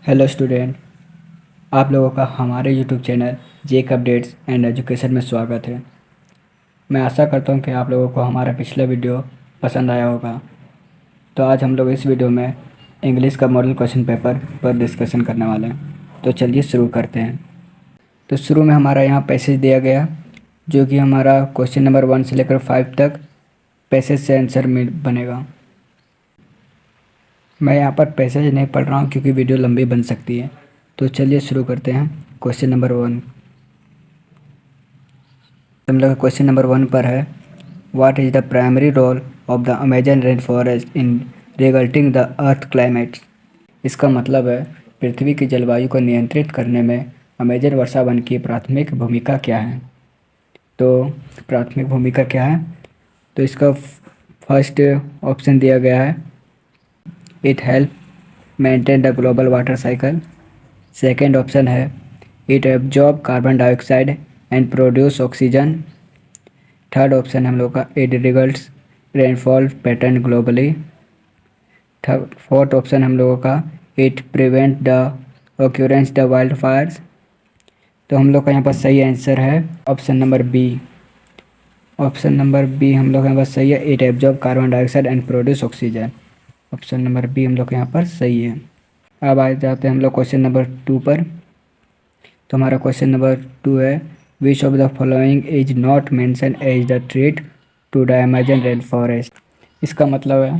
Hello student, आप लोगों का हमारे YouTube channel Jake updates and education में स्वागत है। मैं आशा करता हूं कि आप लोगों को हमारा पिछला वीडियो पसंद आया होगा। तो आज हम लोग इस वीडियो में इंग्लिश का मॉडल क्वेश्चन पेपर पर डिस्कशन करने वाले हैं। तो चलिए शुरू करते हैं। तो शुरू में हमारा यहाँ पैसेज दिया गया, जो कि हमारा क्वेश्चन नंबर 1 से लेकर 5 तक पैसेज से आंसर बनेगा। मैं यहाँ पर पैसेज नहीं पढ़ रहा हूँ क्योंकि वीडियो लंबी बन सकती है। तो चलिए शुरू करते हैं। क्वेश्चन नंबर 1, हम लोग क्वेश्चन नंबर 1 पर है, what is the primary role of the Amazon rainforest in regulating the earth climate. इसका मतलब है पृथ्वी की जलवायु को नियंत्रित करने में अमेजन वर्षा वन की प्राथमिक भूमिका क्या है। तो प्राथमिक भूमिका क्या है, तो इसका फर्स्ट ऑप्शन दिया गया है, it help maintain the global water cycle. Second option है, it absorb carbon dioxide and produce oxygen. Third option हम लोग का, it regulates rainfall pattern globally. Fourth option हम लोगों का, it prevent the occurrence the wild fires. तो हम लोग का यहाँ पर सही आंसर है option number B. Option number B हम लोग के यहाँ पर सही है, it absorb carbon dioxide and produce oxygen. Option number B हम लोग के यहाँ पर सही है। अब आ जाते हैं हम लोग क्वेश्चन नंबर 2 पर। तो हमारा क्वेश्चन नंबर 2 है, which of the following is not mention as the threat to the Amazon rainforest. इसका मतलब है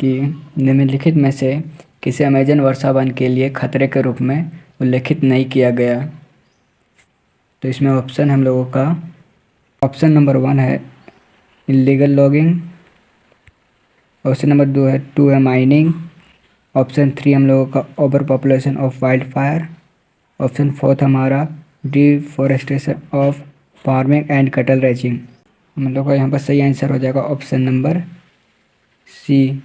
कि निम्नलिखित में से किसी अमेजन वर्षा वन के लिए खतरे के रूप में उल्लेखित नहीं किया गया। तो इसमें ऑप्शन हम लोगों का, ऑप्शन नंबर 1 है इलीगल लॉगिंग। ऑप्शन नंबर 2 है माइनिंग। ऑप्शन 3 हम लोगों का overpopulation of wildfire. Option 4 हमारा deforestation of farming and cattle raising. हम लोग का यहाँ पर सही आंसर हो जाएगा option number C,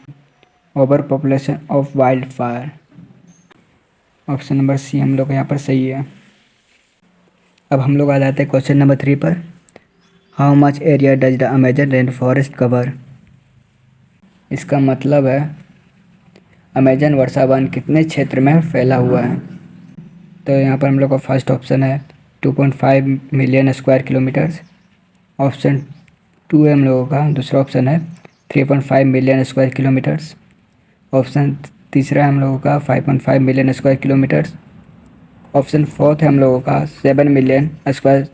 overpopulation of wildfire. Option number C हम लोग का यहाँ पर सही है। अब हम लोग आ जाते हैं क्वेश्चन नंबर 3 पर, how much area does the Amazon rain forest cover. इसका मतलब है अमेजन वर्षा वन कितने क्षेत्र में फैला हुआ है। तो यहाँ पर हम लोग का फर्स्ट ऑप्शन है 2.5 मिलियन स्क्वायर किलोमीटर्स। ऑप्शन 2 है हम लोगों का, दूसरा ऑप्शन है 3.5 मिलियन स्क्वायर किलोमीटर्स। ऑप्शन तीसरा है हम लोगों का 5.5 मिलियन स्क्वायर किलोमीटर्स। ऑप्शन 4 है हम लोगों का 7 मिलियन स्क्वायर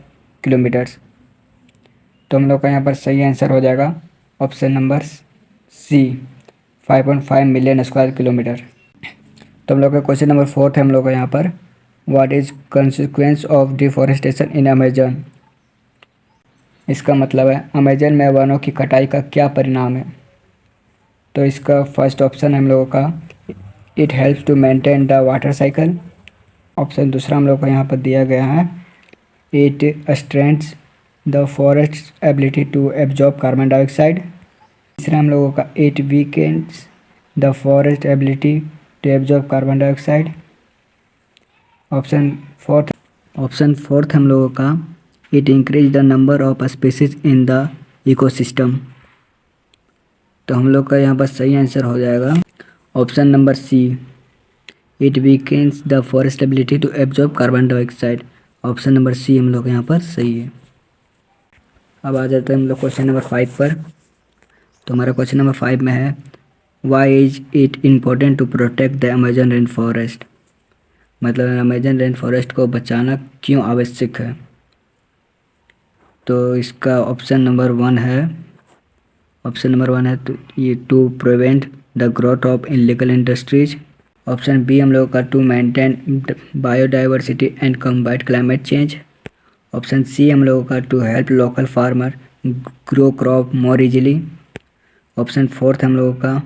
किलोमीटर्स। तो हम लोग का यहाँ पर सही आंसर हो जाएगा option number C, 5.5 million square kilometre. तो हम लोग का क्वेश्चन नंबर 4 है हम लोग का यहाँ पर, what is consequence of deforestation in Amazon. इसका मतलब है अमेजन में वनों की कटाई का क्या परिणाम है। तो इसका फर्स्ट ऑप्शन है हम लोगों का, it helps to maintain the water cycle. Option दूसरा हम लोग को यहाँ पर दिया गया है, it strengths the forest ability to absorb carbon dioxide. तीसरा हम लोगों का, it weakens the forest ability to absorb carbon dioxide. Option fourth हम लोगों का, it increase the number of species in the ecosystem. तो हम लोग का यहाँ पर सही आंसर हो जाएगा option number C, it weakens the forest ability to absorb carbon dioxide. Option number C हम लोग यहाँ पर सही है। अब आ जाते हैं हम लोग क्वेश्चन नंबर 5 पर। तो हमारा क्वेश्चन नंबर 5 में है, why is it important to protect the Amazon rainforest. मतलब अमेजन रेन फॉरेस्ट को बचाना क्यों आवश्यक है। तो इसका ऑप्शन नंबर 1 है, तो ये to prevent the growth of illegal industries. Option B हम लोग का, to maintain biodiversity and combat climate change. Option C हम लोगों का, to help local farmer grow crop more easily. Option 4 हम लोगों का,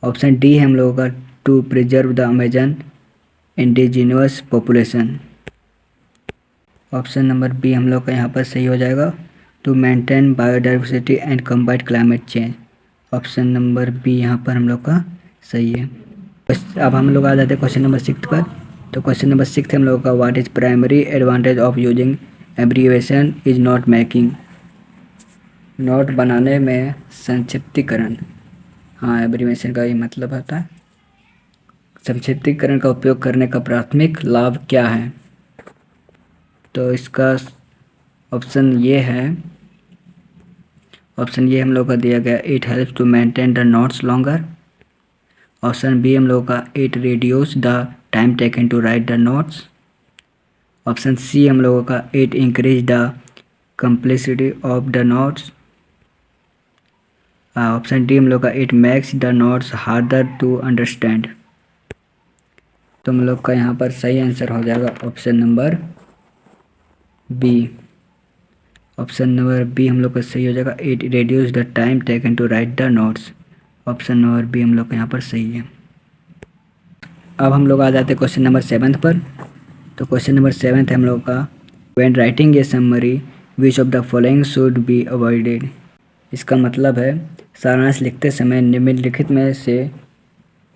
ऑप्शन डी हम लोगों का, to preserve the Amazon indigenous population. Option number B हम लोग का यहाँ पर सही हो जाएगा, to maintain biodiversity and combat climate change. Option number B यहाँ पर हम लोग का सही है। अब हम लोग आ जाते हैं क्वेश्चन नंबर 6 पर। तो क्वेश्चन नंबर 6 हम लोग का, what is primary advantage of using abbreviation is note making. Note बनाने में संक्षिप्तीकरण, हाँ एब्रीविएशन का ये मतलब होता है संक्षिप्तीकरण का उपयोग करने का प्राथमिक लाभ क्या है? तो इसका ऑप्शन ये है, ऑप्शन ये हम लोग का दिया गया, it helps to maintain the notes longer. Option B हम लोग का, it reduce the time taken to write the notes. Option C हम लोगों का, it increase the complexity of the notes. Option D हम लोग का, it makes the notes harder to understand. तो हम लोग का यहाँ पर सही आंसर हो जाएगा option number B. Option number B हम लोग का सही हो जाएगा, it reduce the time taken to write the notes. Option number B हम लोग का यहाँ पर सही है। अब हम लोग आ जाते हैं क्वेश्चन नंबर 7 पर। तो क्वेश्चन नंबर 7 है हम लोग का, when writing a summary which of the following should be avoided. इसका मतलब है सारांश लिखते समय निम्नलिखित में से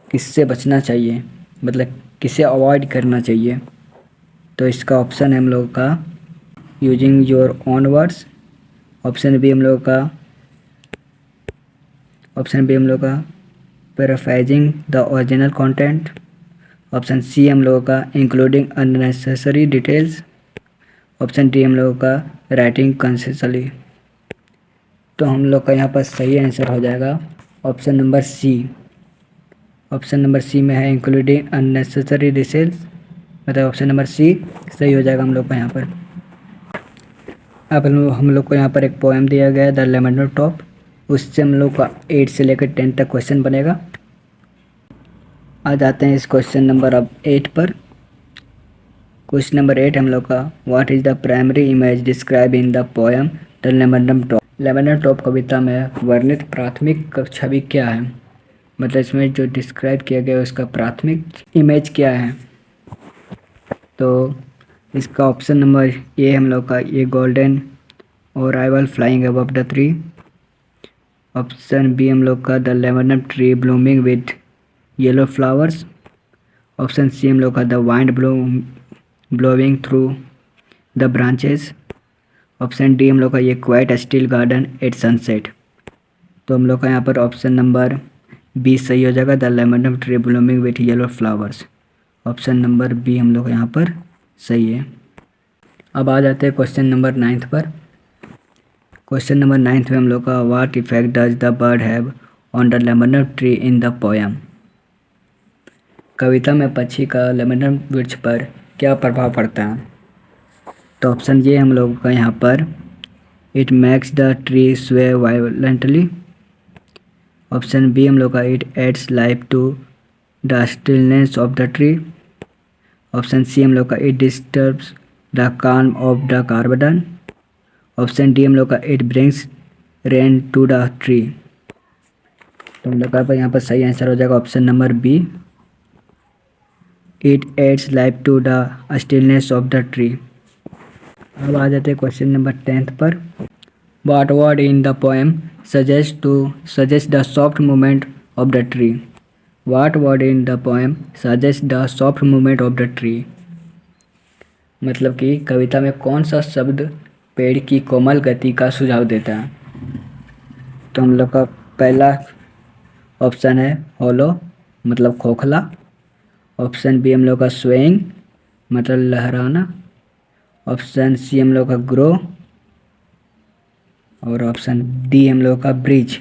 किससे बचना चाहिए, मतलब किसे अवॉइड करना चाहिए। तो इसका ऑप्शन है हम लोग का, using your own words. Option B हम लोग का, paraphrasing the original content. Option C हम लोगों का, including unnecessary details. Option D हम लोगों का, राइटिंग कॉन्शियसली। तो हम लोग का यहाँ पर सही आंसर हो जाएगा option number C. Option number C में है इंक्लूडिंग अननेसेसरी डिटेल्स, मतलब ऑप्शन नंबर सी सही हो जाएगा हम लोग का यहाँ पर। अब हम लोग को यहाँ पर एक पोएम दिया गया है, द लेमन टॉप। उससे हम लोग का 8 से लेकर 10 तक क्वेश्चन बनेगा। आ जाते हैं इस क्वेश्चन नंबर अब 8 पर। क्वेश्चन नंबर 8 हम लोग का, what is the primary image describe in the poem the lemon top. Lemon top कविता में वर्णित प्राथमिक छवि क्या है, मतलब इसमें जो डिस्क्राइब किया गया है उसका प्राथमिक इमेज क्या है। तो इसका ऑप्शन नंबर ए हम लोग का, ये गोल्डन और owl flying above the tree. Option B हम लोग का, the lemon tree blooming with yellow flowers. Option C हम लोग का, the wind blowing through the branches. Option D हम लोग का, ये quiet still garden at sunset. तो हम लोग का यहाँ पर ऑप्शन नंबर बी सही हो जाएगा, the lemon tree blooming with yellow flowers. Option number B हम लोग यहाँ पर सही है। अब आ जाते हैं क्वेश्चन नंबर 9 पर। क्वेश्चन नंबर 9 में हम लोग का, what effect does the bird have on the lemon tree in the poem. कविता में पक्षी का लेमन वृक्ष पर क्या प्रभाव पड़ता है। तो ऑप्शन ये हम लोग का यहाँ पर, it makes the tree sway violently. Option B हम लोग का, it adds life to the stillness of the tree. Option C हम लोग का, it disturbs the calm of the carbon. Option D हम लोग का, it brings rain to the tree. तो हम लोग का यहाँ पर सही आंसर हो जाएगा option number B, it adds life to the stillness of the tree. अब आ जाते हैं क्वेश्चन नंबर 10 पर। What word in the poem suggest the soft movement of the tree. What word in the poem suggest the soft movement of the tree. मतलब कि कविता में कौन सा शब्द पेड़ की कोमल गति का सुझाव देता है। तो हम लोग का पहला ऑप्शन है हॉलो, मतलब खोखला। ऑप्शन बी हम लोग का, स्वेइंग मतलब लहराना। ऑप्शन सी हम लोग का, ग्रो। और ऑप्शन डी हम लोग का, ब्रिज।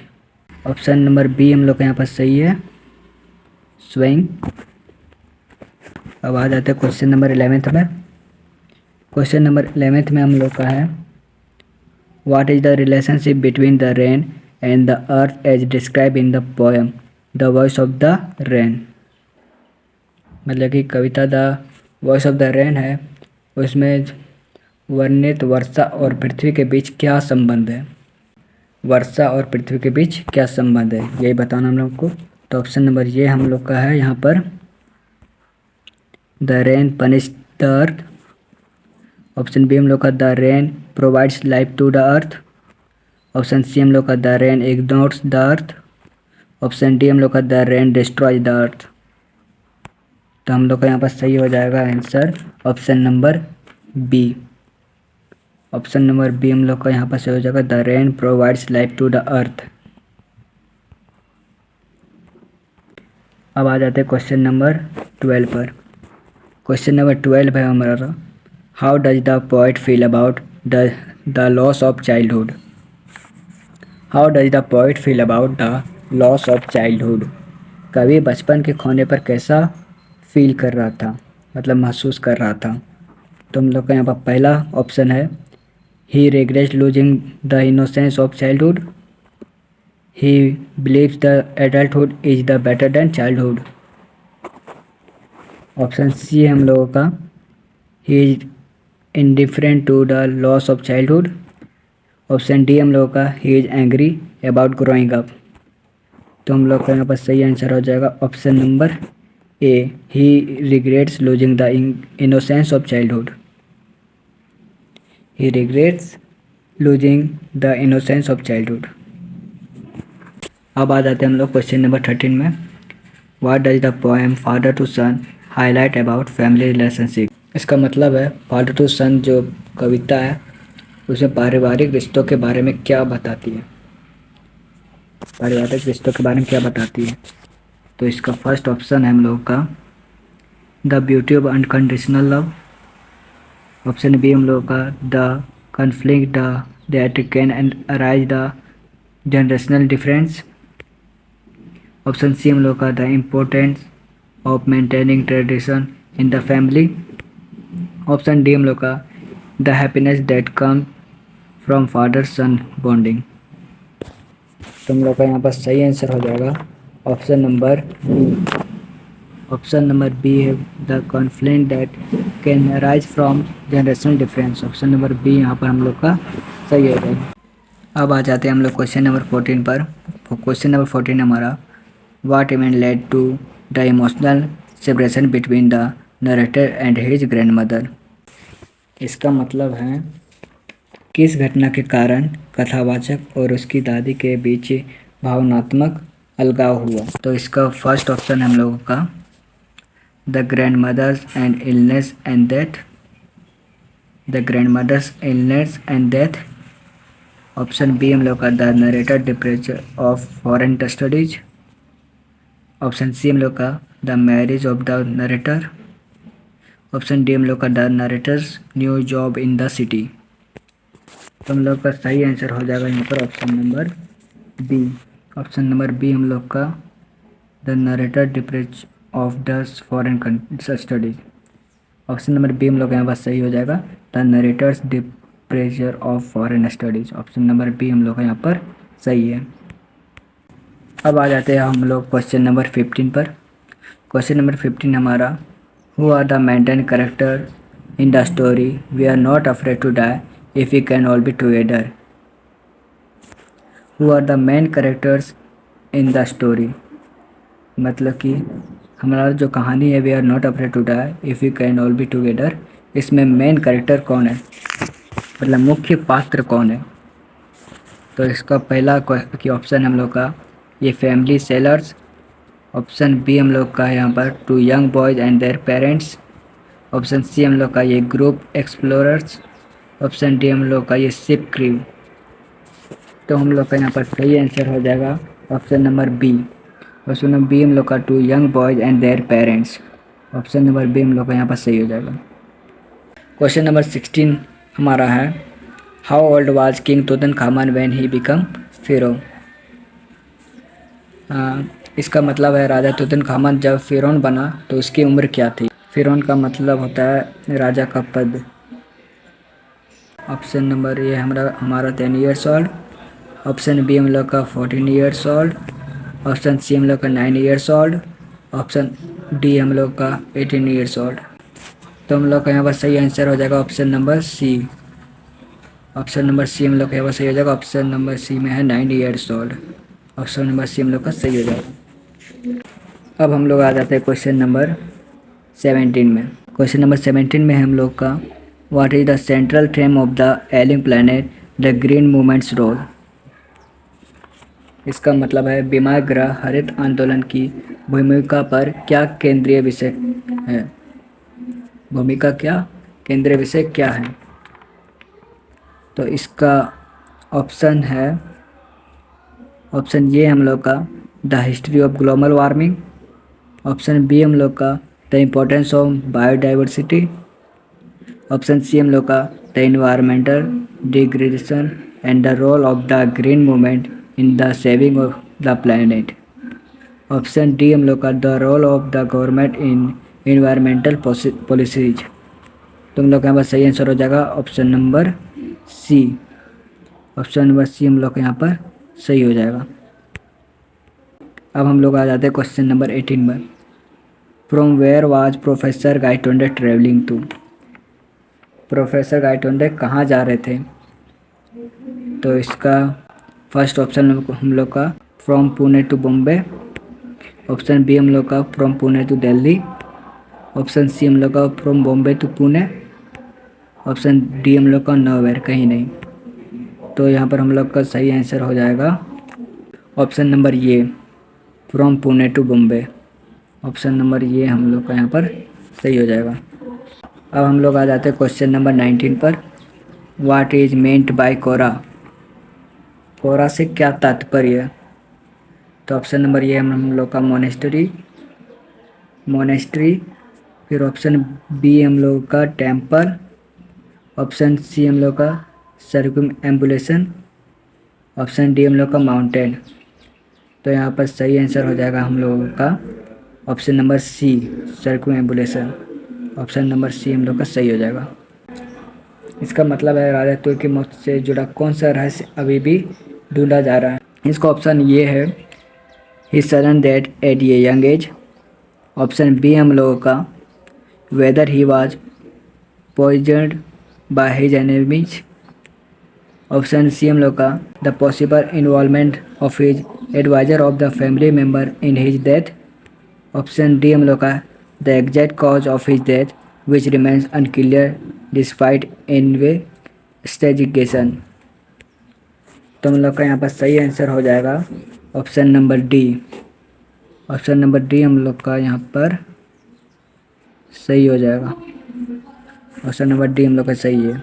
ऑप्शन नंबर बी हम लोग का यहाँ पर सही है, स्वेइंग। अब आ जाते हैं क्वेश्चन नंबर 11 में। क्वेश्चन नंबर 11 में हम लोग का है, what is the relationship between the rain and the earth as describe in the poem the voice of the rain. मतलब कि कविता the voice of the rain है, उसमें वर्णित वर्षा और पृथ्वी के बीच क्या संबंध है। वर्षा और पृथ्वी के बीच क्या संबंध है, यही बताना हम लोग को। तो ऑप्शन नंबर ये हम लोग का है यहाँ पर, the rain punish the earth. Option B हम लोग का, the rain provides life to the earth. Option C हम लोग का, the rain ignores the earth. Option D हम लोग का, the rain destroys the earth. तो हम लोग का यहाँ पर सही हो जाएगा answer option number B. Option number B हम लोग का यहाँ पर सही हो जाएगा, the rain provides life to the अर्थ। अब आ जाते हैं क्वेश्चन नंबर 12 पर। क्वेश्चन नंबर 12 है हमारा, how does the poet feel about the loss of childhood. How does the poet feel about the loss of childhood. कवि बचपन के खोने पर कैसा फील कर रहा था, मतलब महसूस कर रहा था। तो हम लोग का यहाँ पर पहला ऑप्शन है, he regrets losing the innocence of childhood. He believes the adulthood is the better than childhood. Option C है हम लोगों का, he is indifferent to the loss of childhood. Option D हम लोगों का, he is angry about growing up. तो हम लोग का यहाँ पर सही आंसर हो जाएगा option number A, he regrets losing the innocence of childhood. He regrets losing the innocence of childhood. अब आ जाते हैं हम लोग क्वेश्चन नंबर 13 में, what does the poem father to son highlight about family relationship. इसका मतलब है फादर टू सन जो कविता है उसमें पारिवारिक रिश्तों के बारे में क्या बताती है, पारिवारिक रिश्तों के बारे में क्या बताती है। तो इसका फर्स्ट ऑप्शन है हम लोग का, the beauty of unconditional love. Option B हम लोग का, the conflict that can and arise the generational difference. Option C हम लोग का, the importance of maintaining tradition in the family. Option D हम लोग का, the happiness that come from father son bonding. तो हम लोग का यहाँ पर सही आंसर हो जाएगा option number B. Option number B है, the conflict that can arise from generational difference. Option number B यहाँ पर हम लोग का सही हो जाएगा। अब आ जाते हैं हम लोग क्वेश्चन नंबर 14 पर। क्वेश्चन नंबर 14 हमारा, what event led to the emotional separation between the narrator and his grandmother. इसका मतलब है, किस घटना के कारण कथावाचक और उसकी दादी के बीच भावनात्मक अलगाव हुआ। तो इसका फर्स्ट ऑप्शन है हम लोगों का, the grandmother's and illness and death. The grandmother's illness and death. Option B हम लोग का, the narrator departure of foreign studies. Option C हम लोग का, the marriage of the narrator. Option D हम लोग का, the narrator's new job in the city. तो हम लोग का सही आंसर हो जाएगा यहाँ पर option number B. Option number B हम लोग का, the narrator departure of the foreign studies. Option number B हम लोग यहाँ पर सही हो जाएगा, the narrator's departure of foreign studies. Option number B हम लोग का यहाँ पर सही है। अब आ जाते हैं हम लोग क्वेश्चन नंबर 15 पर। क्वेश्चन नंबर 15 हमारा, who are the maintain character in the story we are not afraid to die if we can all be together. Who are the main characters in the story, मतलब कि हमारा जो कहानी है we are not afraid to die if we can all be together, इसमें main character कौन है, मतलब मुख्य पात्र कौन है। तो इसका पहला ऑप्शन हम लोग का, ये फैमिली सेलर्स। ऑप्शन बी हम लोग का यहाँ पर, two young boys and their parents. Option C हम लोग का, ये ग्रुप एक्सप्लोरर्स। ऑप्शन डी हम लोग का, ये शिप क्रू। तो हम लोग का यहाँ पर सही आंसर हो जाएगा option number B. Option number B हम लोग का, two young boys and their parents. Option number B हम लोग का यहाँ पर सही हो जाएगा। क्वेश्चन नंबर 16 हमारा है, how old was king Tutankhamun when he become pharaoh. इसका मतलब है, राजा तुतनखामन जब फिरौन बना तो उसकी उम्र क्या थी। फिरौन का मतलब होता है राजा का पद। ऑप्शन नंबर ए हमारा 10 ईयर्स ओल्ड। ऑप्शन बी हम लोग का 14 ईयर्स ओल्ड। ऑप्शन सी हम लोग का 9 ईयर्स ओल्ड। ऑप्शन डी हम लोग का 18 ईयर्स ओल्ड। तो हम लोग का यहाँ पर सही आंसर हो जाएगा option number C. Option number C हम लोग का यहाँ पर सही हो जाएगा। ऑप्शन नंबर सी में है 9 years old. Option number C हम लोग का सही हो जाएगा। अब हम लोग आ जाते हैं क्वेश्चन नंबर 17 में। क्वेश्चन नंबर 17 में हम लोग का, what is the central theme of the ailing planet the green movement's role. इसका मतलब है, बीमा ग्रह हरित आंदोलन की भूमिका पर क्या केंद्रीय विषय है। भूमिका क्या, केंद्रीय विषय क्या है। तो इसका ऑप्शन है, ऑप्शन ये हम लोग का, the history of global warming. Option B हम लोग का the importance of biodiversity. Option C हम लोग का the environmental degradation and the role of the green movement in the saving of the planet. Option D हम लोग का the role of the government in environmental policies. तुम लोग के यहाँ पर सही आंसर हो जाएगा option number C. Option number C हम लोग के यहाँ पर सही हो जाएगा। अब हम लोग आ जाते हैं क्वेश्चन नंबर 18 पर। From where was professor Gaitonde travelling to. Professor Gaitonde कहाँ जा रहे थे? तो इसका फर्स्ट ऑप्शन हम लोग का from Pune to Bombay. Option B हम लोग का from Pune to Delhi. Option C हम लोग का from Bombay to Pune. Option D हम लोग का नोवेयर, कहीं नहीं। तो यहाँ पर हम लोग का सही आंसर हो जाएगा ऑप्शन नंबर ये, from Pune to Bombay. Option number ये हम लोग का यहाँ पर सही हो जाएगा। अब हम लोग आ जाते हैं क्वेश्चन नंबर 19 पर। व्हाट इज मेंट बाय कोरा। कोरा से क्या तात्पर्य है? तो ऑप्शन नंबर ये हम लोग का मोनेस्ट्री। फिर ऑप्शन बी हम लोग का टेम्पल। ऑप्शन सी हम लोग का सर्कमएम्बुलेशन। ऑप्शन डी हम लोग का माउंटेन। तो यहाँ पर सही आंसर हो जाएगा हम लोगों का option number C, circumambulation. Option number C हम लोग का सही हो जाएगा। इसका मतलब है राजा तुर्क की मौत से जुड़ा कौन सा रहस्य अभी भी ढूंढा जा रहा है? इसका ऑप्शन ये है, he sudden death at a young age. Option B हम लोगों का whether he was poisoned by his enemies. Option C हम लोग का the possible involvement of his advisor of the family member in his death. Option D हम लोग का the exact cause of his death which remains unclear despite investigation. तो हम लोग का यहाँ पर सही आंसर हो जाएगा option number D. Option number D हम लोग का यहाँ पर सही हो जाएगा। ऑप्शन नंबर डी हम लोग का सही है।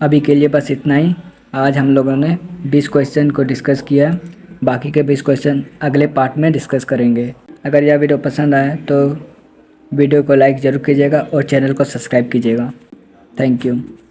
अभी के लिए बस इतना ही। आज हम लोगों ने 20 क्वेश्चन को डिस्कस किया। बाकी के 20 क्वेश्चन अगले पार्ट में डिस्कस करेंगे। अगर यह वीडियो पसंद आए तो वीडियो को लाइक ज़रूर कीजिएगा और चैनल को सब्सक्राइब कीजिएगा। Thank you.